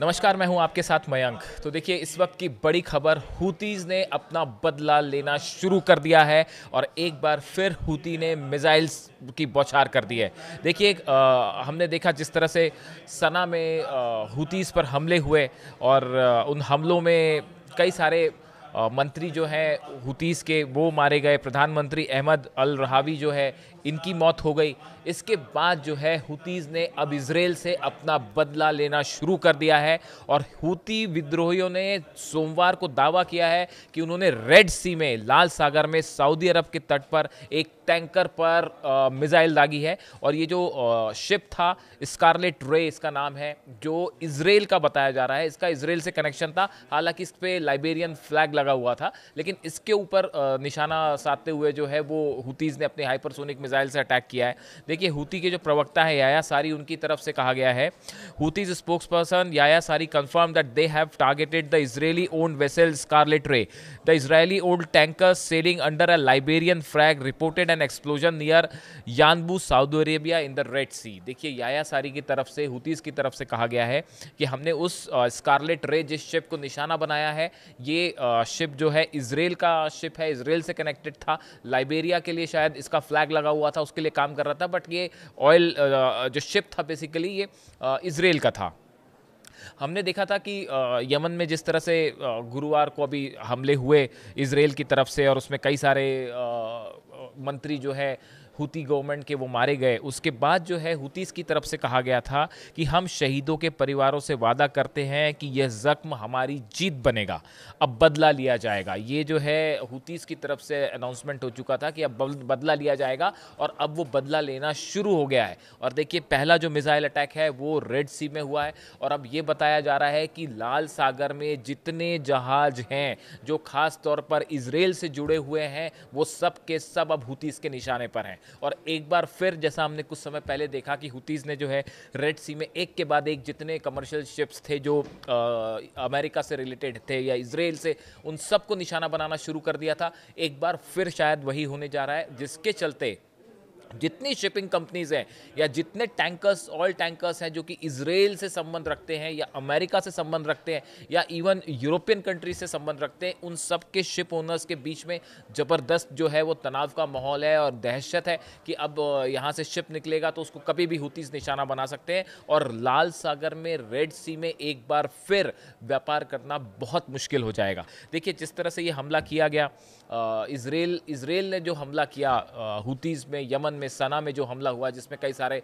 नमस्कार, मैं हूं आपके साथ मयंक। तो देखिए, इस वक्त की बड़ी खबर, हूतीज़ ने अपना बदला लेना शुरू कर दिया है और एक बार फिर हूती ने मिसाइल्स की बौछार कर दी है। देखिए, हमने देखा जिस तरह से सना में हूतीज़ पर हमले हुए और उन हमलों में कई सारे मंत्री जो हैं हूतीज़ के वो मारे गए। प्रधानमंत्री अहमद अल रहावी जो है, इनकी मौत हो गई। इसके बाद जो है हूतीज़ ने अब इजराइल से अपना बदला लेना शुरू कर दिया है और हूती विद्रोहियों ने सोमवार को दावा किया है कि उन्होंने रेड सी में, लाल सागर में, सऊदी अरब के तट पर एक टैंकर पर मिसाइल दागी है। और ये जो शिप था, स्कारलेट रे इसका नाम है, जो इजराइल का बताया जा रहा है। इसका इजराइल से कनेक्शन था, हालांकि इस पे लाइबेरियन फ्लैग लगा हुआ था, लेकिन इसके ऊपर निशाना साधते हुए जो है वो हूतीज़ ने अपने हाइपरसोनिक मिसाइल से अटैक किया है। देखिए, हूती के जो प्रवक्ता है याया सारी, उनकी तरफ से कहा गया है, Houthis spokesperson Yahya Saree confirm that they have targeted the Israeli owned vessel Scarlet Ray. The Israeli old tanker sailing under a Liberian flag reported an explosion near Yanbu, Saudi Arabia in the Red Sea. देखिए, Yahya सारी की तरफ से, Houthis की तरफ से कहा गया है कि हमने उस स्कारलेट रे जिस शिप को निशाना बनाया है, ये शिप जो है इजराइल का शिप है, इजराइल से कनेक्टेड था। लाइबेरिया के लिए शायद इसका फ्लैग लगा हुआ था, उसके लिए काम कर रहा था, बट ये ऑयल जो शिप था बेसिकली ये इजराइल का था। हमने देखा था कि यमन में जिस तरह से गुरुवार को अभी हमले हुए इजराइल की तरफ से और उसमें कई सारे मंत्री जो है हूती गवर्नमेंट के वो मारे गए। उसके बाद जो है हूतीज़ की तरफ से कहा गया था कि हम शहीदों के परिवारों से वादा करते हैं कि यह जख्म हमारी जीत बनेगा, अब बदला लिया जाएगा। ये जो है हूतीज़ की तरफ से अनाउंसमेंट हो चुका था कि अब बदला लिया जाएगा और अब वो बदला लेना शुरू हो गया है। और देखिए, पहला जो मिसाइल अटैक है वो रेड सी में हुआ है और अब ये बताया जा रहा है कि लाल सागर में जितने जहाज हैं जो खास तौर पर इजराइल से जुड़े हुए हैं, वो सब के सब अब हूतीज़ के निशाने पर हैं। और एक बार फिर, जैसा हमने कुछ समय पहले देखा कि हूतीज़ ने जो है रेड सी में एक के बाद एक जितने कमर्शियल शिप्स थे जो अमेरिका से रिलेटेड थे या इजराइल से, उन सबको निशाना बनाना शुरू कर दिया था। एक बार फिर शायद वही होने जा रहा है, जिसके चलते जितनी शिपिंग कंपनीज हैं या जितने टैंकर्स, ऑयल टैंकर्स हैं जो कि इजराइल से संबंध रखते हैं या अमेरिका से संबंध रखते हैं या इवन यूरोपियन कंट्री से संबंध रखते हैं, उन सब के शिप ओनर्स के बीच में ज़बरदस्त जो है वो तनाव का माहौल है और दहशत है कि अब यहाँ से शिप निकलेगा तो उसको कभी भी हूतीज़ निशाना बना सकते हैं और लाल सागर में, रेड सी में एक बार फिर व्यापार करना बहुत मुश्किल हो जाएगा। देखिए, जिस तरह से ये हमला किया गया, इजराइल ने जो हमला किया हूतीज़ में, यमन में, सना में जो हमला हुआ जिसमें कई सारे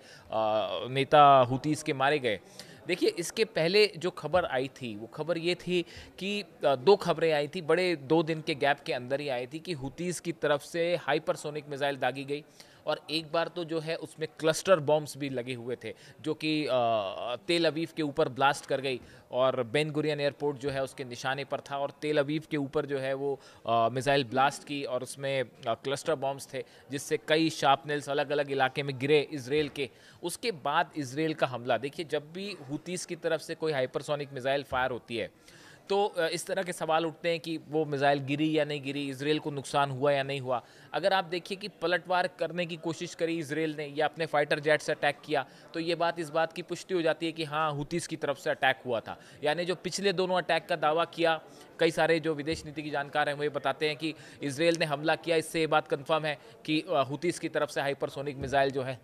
नेता हूतीज़ के मारे गए। देखिए, इसके पहले जो खबर आई थी वो खबर ये थी कि दो खबरें आई थी, बड़े 2 दिन के गैप के अंदर ही आई थी कि हूतीज़ की तरफ से हाइपरसोनिक मिसाइल दागी गई और एक बार तो जो है उसमें क्लस्टर बॉम्ब्स भी लगे हुए थे जो कि तेल अवीव के ऊपर ब्लास्ट कर गई और बेन गुरियन एयरपोर्ट जो है उसके निशाने पर था और तेल अवीव के ऊपर जो है वो मिसाइल ब्लास्ट की और उसमें क्लस्टर बॉम्ब्स थे जिससे कई शार्पनेल्स अलग अलग इलाके में गिरे इजराइल के। उसके बाद इजराइल का हमला, देखिए, जब भी हूतीज़ की तरफ से कोई हाइपरसोनिक मिसाइल फायर होती है तो इस तरह के सवाल उठते हैं कि वो मिसाइल गिरी या नहीं गिरी, इजराइल को नुकसान हुआ या नहीं हुआ। अगर आप देखिए कि पलटवार करने की कोशिश करी इजराइल ने या अपने फाइटर जेट से अटैक किया तो ये बात इस बात की पुष्टि हो जाती है कि हाँ, हूतीज़ की तरफ से अटैक हुआ था। यानी जो पिछले दोनों अटैक का दावा किया, कई सारे जो विदेश नीति की जानकार हैं वो ये बताते हैं कि इजराइल ने हमला किया, इससे ये बात कन्फर्म है कि हूतीज़ की तरफ से हाइपरसोनिक मिसाइल जो है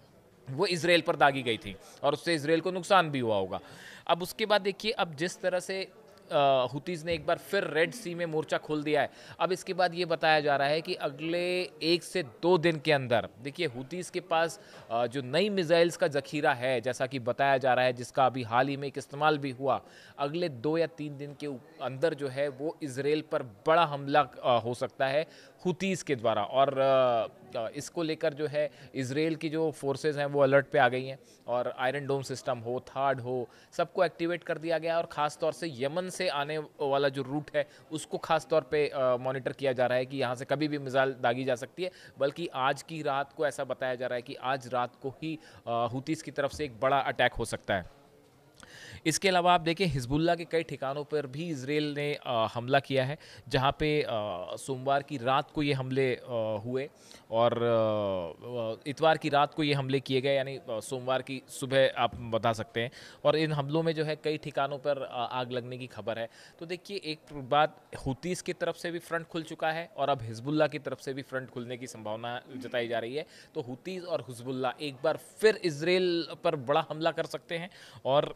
वो इजराइल पर दागी गई थी और उससे इजराइल को नुकसान भी हुआ होगा। अब उसके बाद देखिए, अब जिस तरह से हूतीज़ ने एक बार फिर रेड सी में मोर्चा खोल दिया है, अब इसके बाद ये बताया जा रहा है कि अगले 1 से 2 दिन के अंदर, देखिए, हूतीज़ के पास जो नई मिसाइल्स का ज़खीरा है जैसा कि बताया जा रहा है, जिसका अभी हाल ही में एक इस्तेमाल भी हुआ, अगले 2 या 3 दिन के अंदर जो है वो इजराइल पर बड़ा हमला हो सकता है हूतीज़ के द्वारा। और इसको लेकर जो है इजराइल की जो फोर्सेस हैं वो अलर्ट पे आ गई हैं और आयरन डोम सिस्टम हो, थाड हो, सबको एक्टिवेट कर दिया गया और ख़ास तौर से यमन से आने वाला जो रूट है उसको ख़ास तौर पे मॉनिटर किया जा रहा है कि यहाँ से कभी भी मिसाइल दागी जा सकती है। बल्कि आज की रात को ऐसा बताया जा रहा है कि आज रात को ही हूतीज़ की तरफ से एक बड़ा अटैक हो सकता है। इसके अलावा आप देखें हिजबुल्लाह के कई ठिकानों पर भी इसराइल ने हमला किया है, जहां पे सोमवार की रात को ये हमले हुए और इतवार की रात को ये हमले किए गए, यानी सोमवार की सुबह आप बता सकते हैं। और इन हमलों में जो है कई ठिकानों पर आग लगने की खबर है। तो देखिए, एक बात, हुतीस की तरफ से भी फ्रंट खुल चुका है और अब हिजबुल्लाह की तरफ से भी फ्रंट खुलने की संभावना जताई जा रही है। तो हुतीस और हिजबुल्लाह एक बार फिर इसराइल पर बड़ा हमला कर सकते हैं। और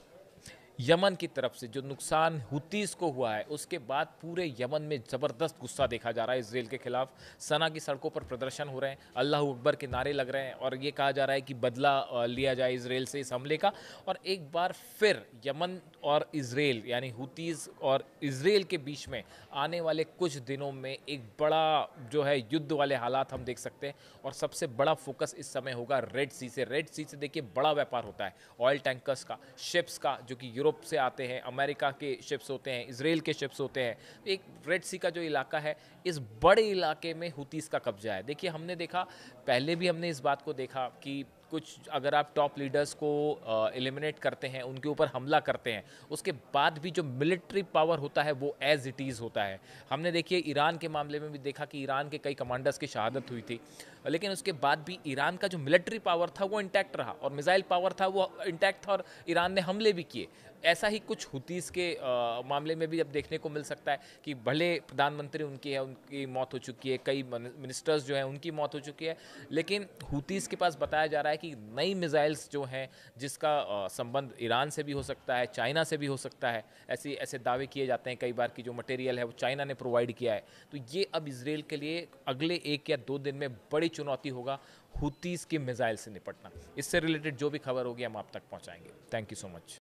यमन की तरफ से जो नुकसान हुतीस को हुआ है, उसके बाद पूरे यमन में ज़बरदस्त गुस्सा देखा जा रहा है इसराइल के खिलाफ। सना की सड़कों पर प्रदर्शन हो रहे हैं, अल्लाह अकबर के नारे लग रहे हैं और ये कहा जा रहा है कि बदला लिया जाए इसराइल से इस हमले का। और एक बार फिर यमन और इसराइल, यानी हुतीस और इसराइल के बीच में आने वाले कुछ दिनों में एक बड़ा जो है युद्ध वाले हालात हम देख सकते हैं। और सबसे बड़ा फोकस इस समय होगा रेड सी से। रेड सी से देखिए बड़ा व्यापार होता है, ऑयल टैंकर्स का, शिप्स का, जो कि यूरोप से आते हैं, अमेरिका के शिप्स होते हैं, इसराइल के शिप्स होते हैं। एक रेड सी का जो इलाका है, इस बड़े इलाके में हुतीस का कब्जा है। देखिए, हमने देखा, पहले भी हमने इस बात को देखा कि कुछ अगर आप टॉप लीडर्स को एलिमिनेट करते हैं, उनके ऊपर हमला करते हैं, उसके बाद भी जो मिलिट्री पावर होता है वो एज इट इज़ होता है। हमने देखिए ईरान के मामले में भी देखा कि ईरान के कई कमांडर्स की शहादत हुई थी, लेकिन उसके बाद भी ईरान का जो मिलिट्री पावर था वो इंटैक्ट रहा और मिसाइल पावर था वो इंटैक्ट था और ईरान ने हमले भी किए। ऐसा ही कुछ हुतीस के मामले में भी अब देखने को मिल सकता है कि भले प्रधानमंत्री उनकी है, उनकी मौत हो चुकी है, कई मिनिस्टर्स जो हैं उनकी मौत हो चुकी है, लेकिन हुतीस के पास बताया जा रहा है कि नई मिसाइल्स जो हैं, जिसका संबंध ईरान से भी हो सकता है, चाइना से भी हो सकता है, ऐसे दावे किए जाते हैं कई बार कि जो मटेरियल है वो चाइना ने प्रोवाइड किया है। तो ये अब इसराइल के लिए अगले 1 या 2 दिन में बड़ी चुनौती होगा, हुतीस की मिसाइल से निपटना। इससे रिलेटेड जो भी खबर होगी हम आप तक पहुंचाएंगे। Thank you so much.